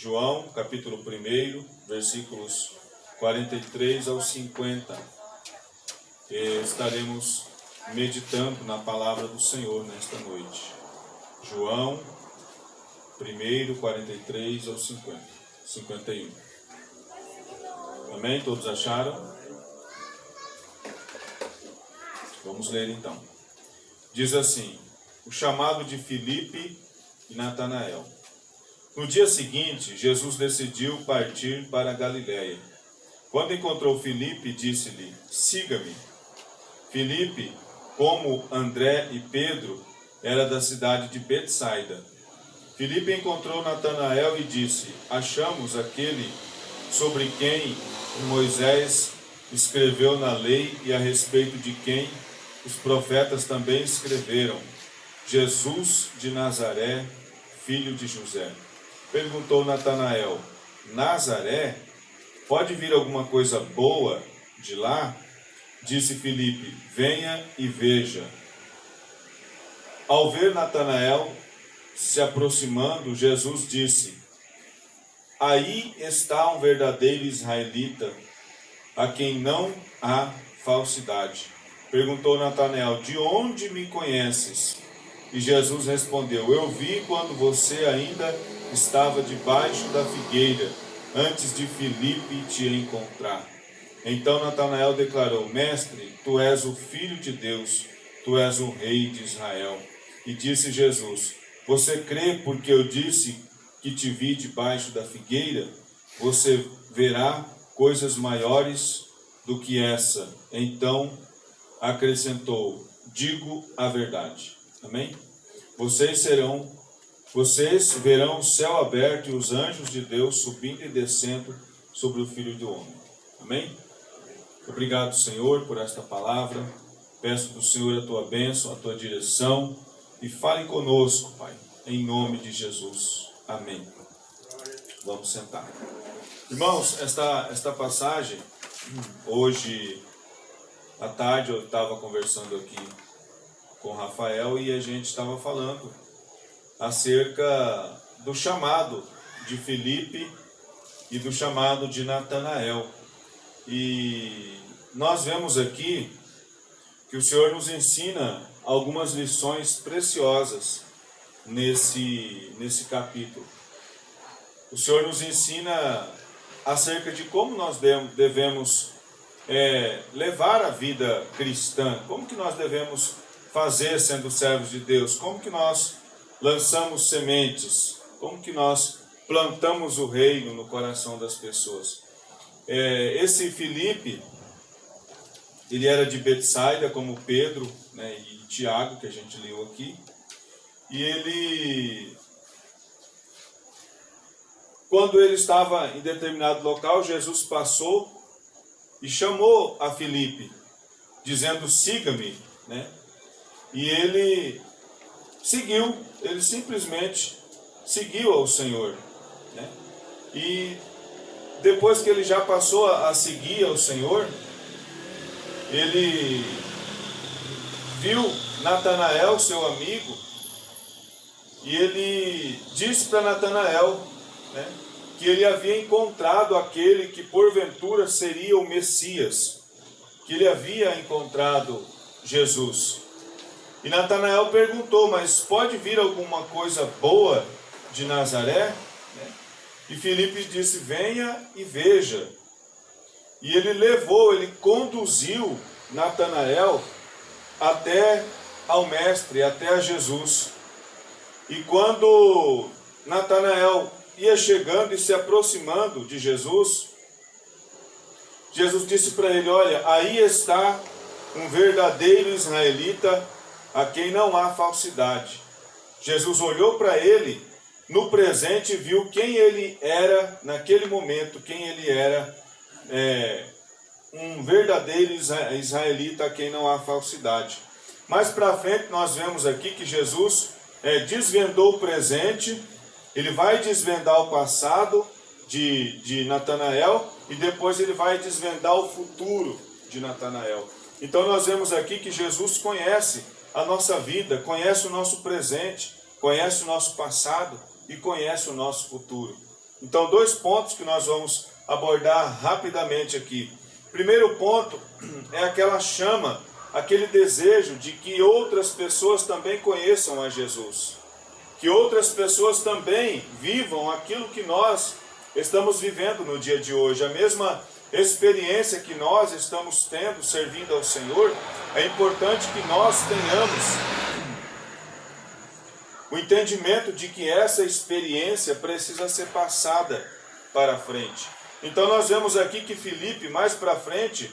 João, capítulo 1, versículos 43 ao 50. Estaremos meditando na palavra do Senhor nesta noite. João 1, 43 ao 50, 51. Amém? Todos acharam? Vamos ler então. Diz assim: o chamado de Filipe e Natanael. No dia seguinte, Jesus decidiu partir para a Galiléia. Quando encontrou Filipe, disse-lhe: siga-me. Filipe, como André e Pedro, era da cidade de Betsaida. Filipe encontrou Natanael e disse: achamos aquele sobre quem Moisés escreveu na lei e a respeito de quem os profetas também escreveram, Jesus de Nazaré, filho de José. Perguntou Natanael: Nazaré? Pode vir alguma coisa boa de lá? Disse Filipe: venha e veja. Ao ver Natanael se aproximando, Jesus disse: aí está um verdadeiro israelita, a quem não há falsidade. Perguntou Natanael: de onde me conheces? E Jesus respondeu: eu vi quando você ainda estava debaixo da figueira, antes de Filipe te encontrar. Então Natanael declarou: mestre, tu és o Filho de Deus, tu és o Rei de Israel. E disse Jesus: você crê porque eu disse que te vi debaixo da figueira? Você verá coisas maiores do que essa. Então acrescentou: digo a verdade. Amém? Vocês verão o céu aberto e os anjos de Deus subindo e descendo sobre o Filho do Homem. Amém? Obrigado, Senhor, por esta palavra. Peço do Senhor a tua bênção, a tua direção, e fale conosco, Pai, em nome de Jesus. Amém. Vamos sentar. Irmãos, esta passagem, hoje à tarde eu estava conversando aqui com o Rafael e a gente estava falando acerca do chamado de Filipe e do chamado de Natanael. E nós vemos aqui que o Senhor nos ensina algumas lições preciosas nesse capítulo. O Senhor nos ensina acerca de como nós devemos levar a vida cristã, como que nós devemos fazer sendo servos de Deus, como que nós lançamos sementes, como que nós plantamos o reino no coração das pessoas. Esse Filipe, ele era de Betsaida, como Pedro, né, e Tiago, que a gente leu aqui. E ele, quando ele estava em determinado local, Jesus passou e chamou a Filipe, dizendo: siga-me, né? E ele seguiu, ele simplesmente seguiu ao Senhor, né? E depois que ele já passou a seguir ao Senhor, ele viu Natanael, seu amigo, e ele disse para Natanael, né, que ele havia encontrado aquele que porventura seria o Messias, que ele havia encontrado Jesus. E Natanael perguntou: mas pode vir alguma coisa boa de Nazaré? E Filipe disse: venha e veja. E ele conduziu Natanael até ao Mestre, até a Jesus. E quando Natanael ia chegando e se aproximando de Jesus, Jesus disse para ele: olha, aí está um verdadeiro israelita, a quem não há falsidade. Jesus olhou para ele no presente e viu quem ele era naquele momento, quem ele era, um verdadeiro israelita, a quem não há falsidade. Mais para frente nós vemos aqui que Jesus desvendou o presente, ele vai desvendar o passado de Natanael e depois ele vai desvendar o futuro de Natanael. Então nós vemos aqui que Jesus conhece a nossa vida, conhece o nosso presente, conhece o nosso passado e conhece o nosso futuro. Então, 2 pontos que nós vamos abordar rapidamente aqui. Primeiro ponto é aquela chama, aquele desejo de que outras pessoas também conheçam a Jesus. Que outras pessoas também vivam aquilo que nós estamos vivendo no dia de hoje. A mesma experiência que nós estamos tendo servindo ao Senhor, é importante que nós tenhamos o entendimento de que essa experiência precisa ser passada para frente. Então nós vemos aqui que Filipe, mais para frente,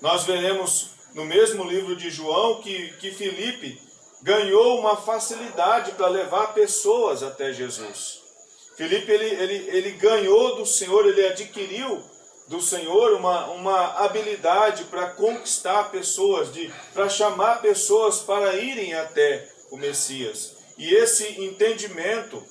nós veremos no mesmo livro de João que Filipe ganhou uma facilidade para levar pessoas até Jesus. Filipe ele ganhou do Senhor, ele adquiriu do Senhor uma habilidade para conquistar pessoas, para chamar pessoas para irem até o Messias. E esse entendimento,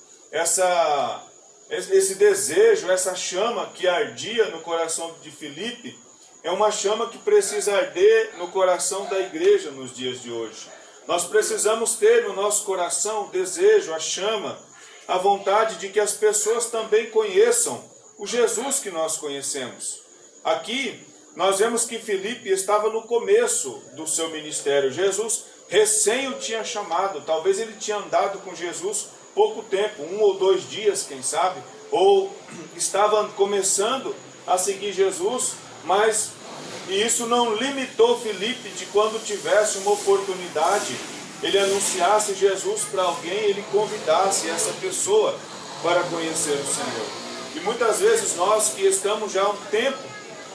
esse desejo, essa chama que ardia no coração de Filipe, é uma chama que precisa arder no coração da igreja nos dias de hoje. Nós precisamos ter no nosso coração o desejo, a chama, a vontade de que as pessoas também conheçam o Jesus que nós conhecemos. Aqui nós vemos que Filipe estava no começo do seu ministério. Jesus recém o tinha chamado, talvez ele tinha andado com Jesus pouco tempo, 1 ou 2 dias, quem sabe, ou estava começando a seguir Jesus, mas isso não limitou Filipe de quando tivesse uma oportunidade, ele anunciasse Jesus para alguém, ele convidasse essa pessoa para conhecer o Senhor. E muitas vezes nós que estamos já há um tempo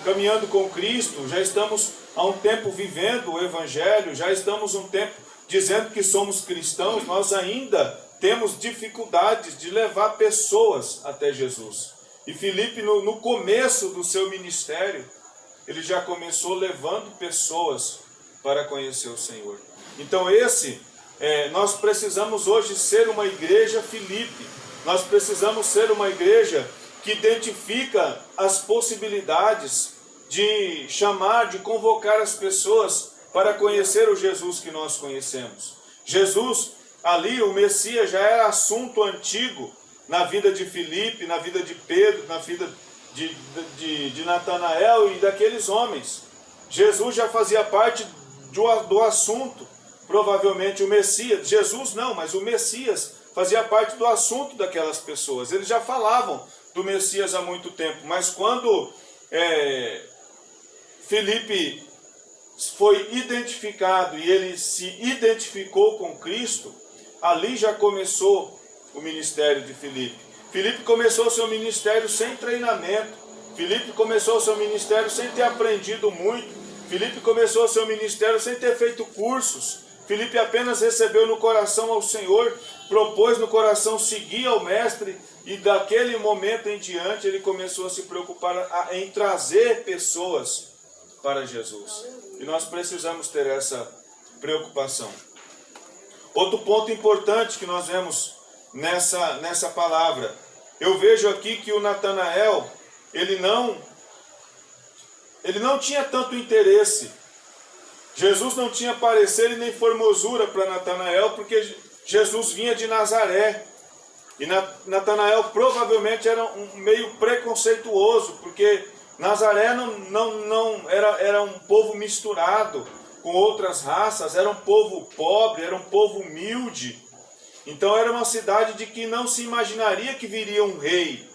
caminhando com Cristo, já estamos há um tempo vivendo o Evangelho, já estamos um tempo dizendo que somos cristãos, nós ainda temos dificuldades de levar pessoas até Jesus. E Filipe, no começo do seu ministério, ele já começou levando pessoas para conhecer o Senhor. Então nós precisamos hoje ser uma igreja Filipe. Nós precisamos ser uma igreja que identifica as possibilidades de chamar, de convocar as pessoas para conhecer o Jesus que nós conhecemos. Jesus, ali, o Messias, já era assunto antigo na vida de Filipe, na vida de Pedro, na vida de Natanael e daqueles homens. Jesus já fazia parte do assunto, provavelmente o Messias. Jesus não, mas o Messias fazia parte do assunto daquelas pessoas. Eles já falavam do Messias há muito tempo, mas quando Filipe foi identificado e ele se identificou com Cristo, ali já começou o ministério de Filipe. Filipe começou seu ministério sem treinamento. Filipe começou seu ministério sem ter aprendido muito. Filipe começou seu ministério sem ter feito cursos. Filipe apenas recebeu no coração ao Senhor, propôs no coração seguir ao Mestre, e daquele momento em diante ele começou a se preocupar em trazer pessoas para Jesus. E nós precisamos ter essa preocupação. Outro ponto importante que nós vemos nessa palavra, eu vejo aqui que o Natanael, ele não tinha tanto interesse. Jesus não tinha parecer e nem formosura para Natanael, porque Jesus vinha de Nazaré. E Natanael provavelmente era meio preconceituoso, porque Nazaré não era um povo misturado com outras raças, era um povo pobre, era um povo humilde. Então era uma cidade de que não se imaginaria que viria um rei,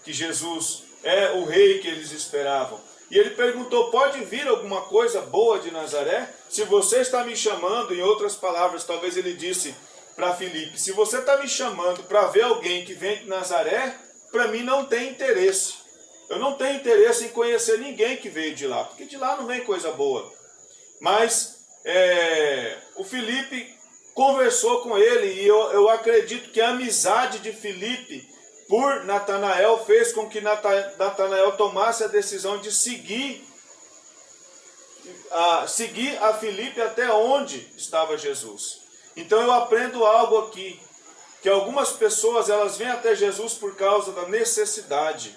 que Jesus é o rei que eles esperavam. E ele perguntou, pode vir alguma coisa boa de Nazaré? Se você está me chamando, em outras palavras, talvez ele disse para Filipe, se você está me chamando para ver alguém que vem de Nazaré, para mim não tem interesse. Eu não tenho interesse em conhecer ninguém que veio de lá, porque de lá não vem coisa boa. Mas o Filipe conversou com ele, e eu acredito que a amizade de Filipe por Natanael fez com que Natanael tomasse a decisão de seguir a Filipe até onde estava Jesus. Então eu aprendo algo aqui, que algumas pessoas elas vêm até Jesus por causa da necessidade.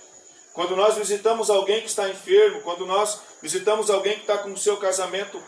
Quando nós visitamos alguém que está enfermo, quando nós visitamos alguém que está com o seu casamento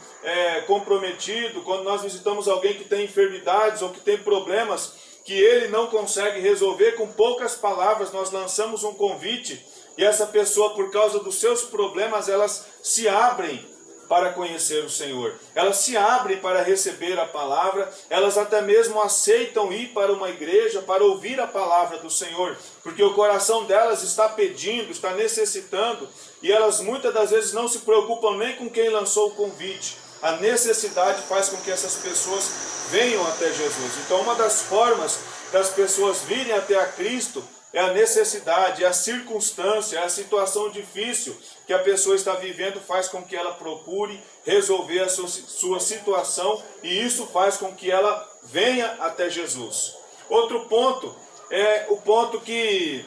comprometido, quando nós visitamos alguém que tem enfermidades ou que tem problemas, que ele não consegue resolver, com poucas palavras nós lançamos um convite e essa pessoa, por causa dos seus problemas, elas se abrem para conhecer o Senhor. Elas se abrem para receber a palavra, elas até mesmo aceitam ir para uma igreja para ouvir a palavra do Senhor, porque o coração delas está pedindo, está necessitando, e elas muitas das vezes não se preocupam nem com quem lançou o convite. A necessidade faz com que essas pessoas venham até Jesus. Então, uma das formas das pessoas virem até a Cristo é a necessidade, é a circunstância, é a situação difícil que a pessoa está vivendo, faz com que ela procure resolver a sua situação, e isso faz com que ela venha até Jesus. Outro ponto é o ponto que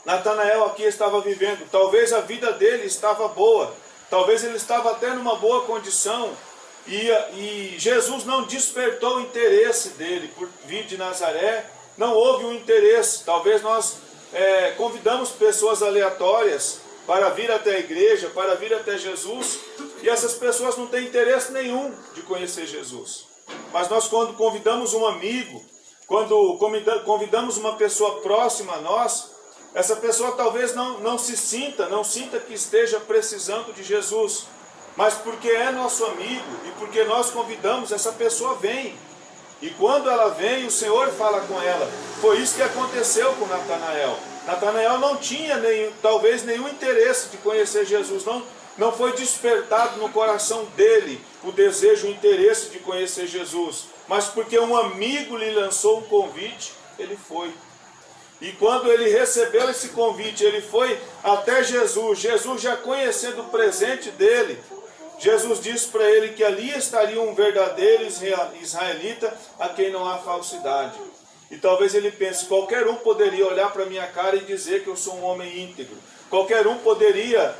Natanael aqui estava vivendo. Talvez a vida dele estava boa, talvez ele estava até numa boa condição, e Jesus não despertou o interesse dele por vir de Nazaré. Não houve um interesse. Talvez nós convidamos pessoas aleatórias para vir até a igreja, para vir até Jesus, e essas pessoas não têm interesse nenhum de conhecer Jesus. Mas nós, quando convidamos um amigo, quando convidamos uma pessoa próxima a nós, essa pessoa talvez não sinta que esteja precisando de Jesus, mas porque é nosso amigo e porque nós convidamos, essa pessoa vem. E quando ela vem, o Senhor fala com ela. Foi isso que aconteceu com Natanael. Natanael não tinha talvez nenhum interesse de conhecer Jesus. Não foi despertado no coração dele o desejo, o interesse de conhecer Jesus. Mas porque um amigo lhe lançou um convite, ele foi. E quando ele recebeu esse convite, ele foi até Jesus. Jesus, já conhecendo o presente dele, Jesus disse para ele que ali estaria um verdadeiro israelita a quem não há falsidade. E talvez ele pense, qualquer um poderia olhar para a minha cara e dizer que eu sou um homem íntegro. Qualquer um poderia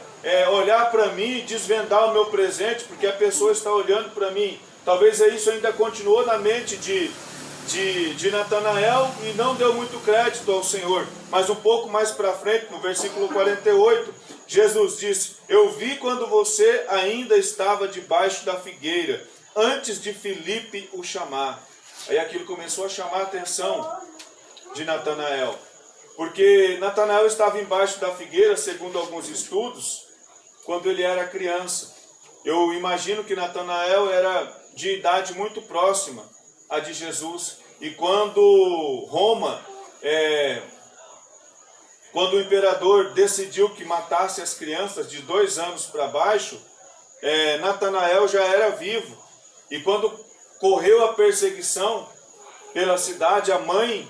olhar para mim e desvendar o meu presente, porque a pessoa está olhando para mim. Talvez isso ainda continuou na mente de Natanael e não deu muito crédito ao Senhor. Mas um pouco mais para frente, no versículo 48, Jesus disse: eu vi quando você ainda estava debaixo da figueira, antes de Filipe o chamar. Aí aquilo começou a chamar a atenção de Natanael, porque Natanael estava embaixo da figueira, segundo alguns estudos, quando ele era criança. Eu imagino que Natanael era de idade muito próxima a de Jesus, e quando quando o imperador decidiu que matasse as crianças de 2 anos para baixo, Natanael já era vivo. E quando correu a perseguição pela cidade, a mãe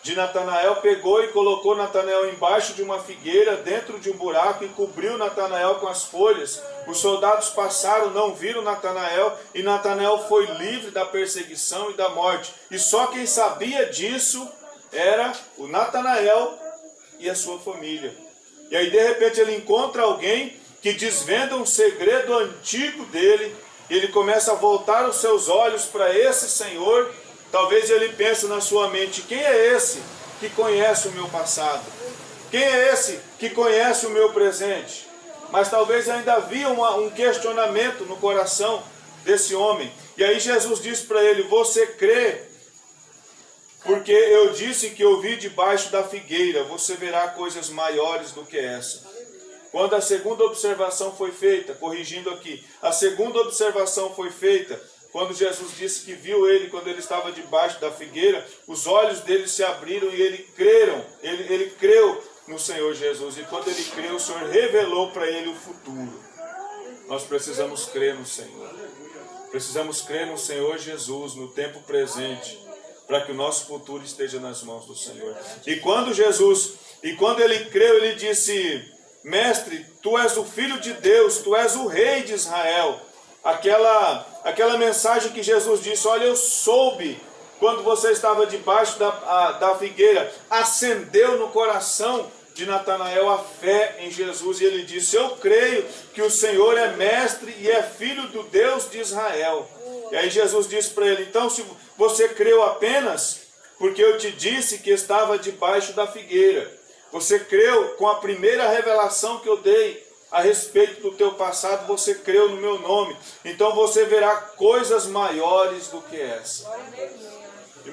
de Natanael pegou e colocou Natanael embaixo de uma figueira, dentro de um buraco, e cobriu Natanael com as folhas. Os soldados passaram, não viram Natanael, e Natanael foi livre da perseguição e da morte. E só quem sabia disso era o Natanael e a sua família. E aí de repente ele encontra alguém que desvenda um segredo antigo dele, e ele começa a voltar os seus olhos para esse Senhor. Talvez ele pense na sua mente, quem é esse que conhece o meu passado? Quem é esse que conhece o meu presente? Mas talvez ainda havia um questionamento no coração desse homem. E aí Jesus disse para ele, você crê? Porque eu disse que eu vi debaixo da figueira, você verá coisas maiores do que essa. Quando a segunda observação foi feita, corrigindo aqui, a segunda observação foi feita, quando Jesus disse que viu ele quando ele estava debaixo da figueira, os olhos dele se abriram e ele creu no Senhor Jesus. E quando ele creu, o Senhor revelou para ele o futuro. Nós precisamos crer no Senhor. Precisamos crer no Senhor Jesus, no tempo presente, para que o nosso futuro esteja nas mãos do Senhor. E quando ele creu, ele disse, mestre, tu és o Filho de Deus, tu és o Rei de Israel. Aquela mensagem que Jesus disse, olha, eu soube quando você estava debaixo da figueira, acendeu no coração de Natanael a fé em Jesus, e ele disse, eu creio que o Senhor é mestre e é filho do Deus de Israel. E aí Jesus disse para ele, então se você creu apenas porque eu te disse que estava debaixo da figueira, você creu com a primeira revelação que eu dei a respeito do teu passado, você creu no meu nome, então você verá coisas maiores do que essa.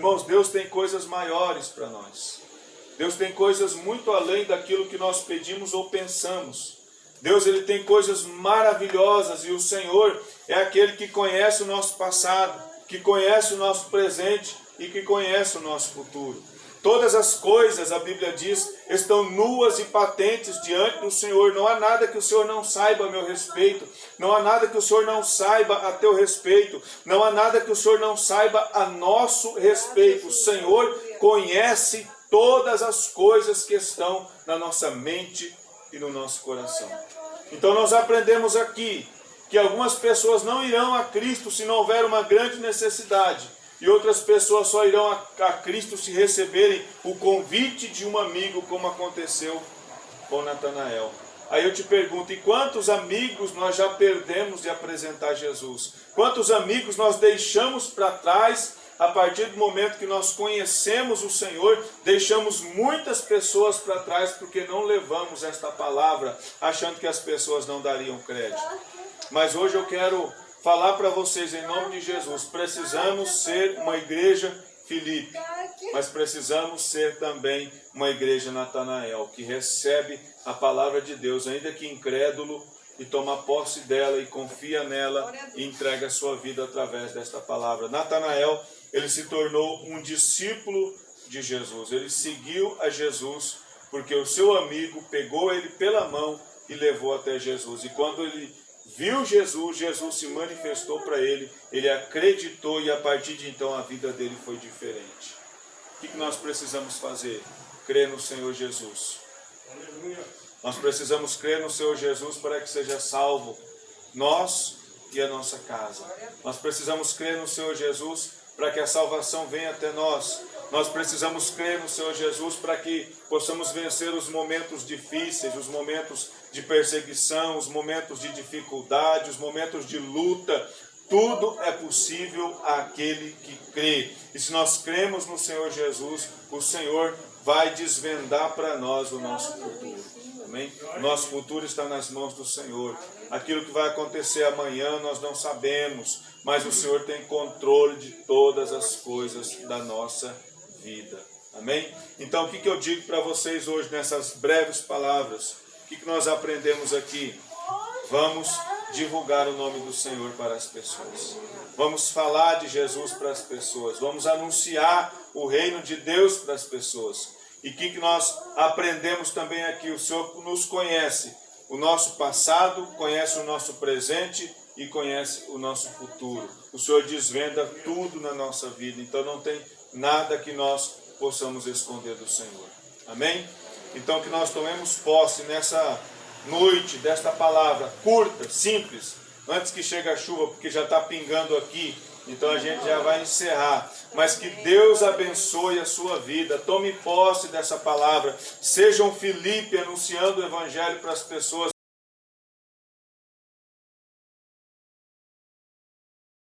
Irmãos, Deus tem coisas maiores para nós. Deus tem coisas muito além daquilo que nós pedimos ou pensamos. Deus, ele tem coisas maravilhosas, e o Senhor é aquele que conhece o nosso passado, que conhece o nosso presente e que conhece o nosso futuro. Todas as coisas, a Bíblia diz, estão nuas e patentes diante do Senhor. Não há nada que o Senhor não saiba a meu respeito. Não há nada que o Senhor não saiba a teu respeito. Não há nada que o Senhor não saiba a nosso respeito. O Senhor conhece todas as coisas que estão na nossa mente e no nosso coração. Então nós aprendemos aqui que algumas pessoas não irão a Cristo se não houver uma grande necessidade. E outras pessoas só irão a Cristo se receberem o convite de um amigo, como aconteceu com Natanael. Aí eu te pergunto, e quantos amigos nós já perdemos de apresentar Jesus? Quantos amigos nós deixamos para trás a partir do momento que nós conhecemos o Senhor? Deixamos muitas pessoas para trás porque não levamos esta palavra, achando que as pessoas não dariam crédito. Mas hoje eu quero falar para vocês em nome de Jesus, precisamos ser uma igreja Filipe, mas precisamos ser também uma igreja Natanael, que recebe a palavra de Deus, ainda que incrédulo, e toma posse dela e confia nela e entrega a sua vida através desta palavra. Natanael, ele se tornou um discípulo de Jesus, ele seguiu a Jesus, porque o seu amigo pegou ele pela mão e levou até Jesus, e quando ele viu Jesus, Jesus se manifestou para ele, ele acreditou, e a partir de então a vida dele foi diferente. O que nós precisamos fazer? Crer no Senhor Jesus. Nós precisamos crer no Senhor Jesus para que seja salvo nós e a nossa casa. Nós precisamos crer no Senhor Jesus para que a salvação venha até nós. Nós precisamos crer no Senhor Jesus para que possamos vencer os momentos difíceis, os momentos de perseguição, os momentos de dificuldade, os momentos de luta. Tudo é possível àquele que crê. E se nós cremos no Senhor Jesus, o Senhor vai desvendar para nós o nosso futuro. Amém? Nosso futuro está nas mãos do Senhor. Aquilo que vai acontecer amanhã nós não sabemos, mas o Senhor tem controle de todas as coisas da nossa vida. Amém? Então o que eu digo para vocês hoje nessas breves palavras? O que nós aprendemos aqui? Vamos divulgar o nome do Senhor para as pessoas. Vamos falar de Jesus para as pessoas. Vamos anunciar o reino de Deus para as pessoas. E o que nós aprendemos também aqui? O Senhor nos conhece o nosso passado, conhece o nosso presente e conhece o nosso futuro. O Senhor desvenda tudo na nossa vida. Então não tem nada que nós possamos esconder do Senhor. Amém? Então que nós tomemos posse nessa noite desta palavra curta, simples, antes que chegue a chuva, porque já está pingando aqui, então a gente já vai encerrar. Mas que Deus abençoe a sua vida, tome posse dessa palavra, seja um Filipe anunciando o Evangelho para as pessoas.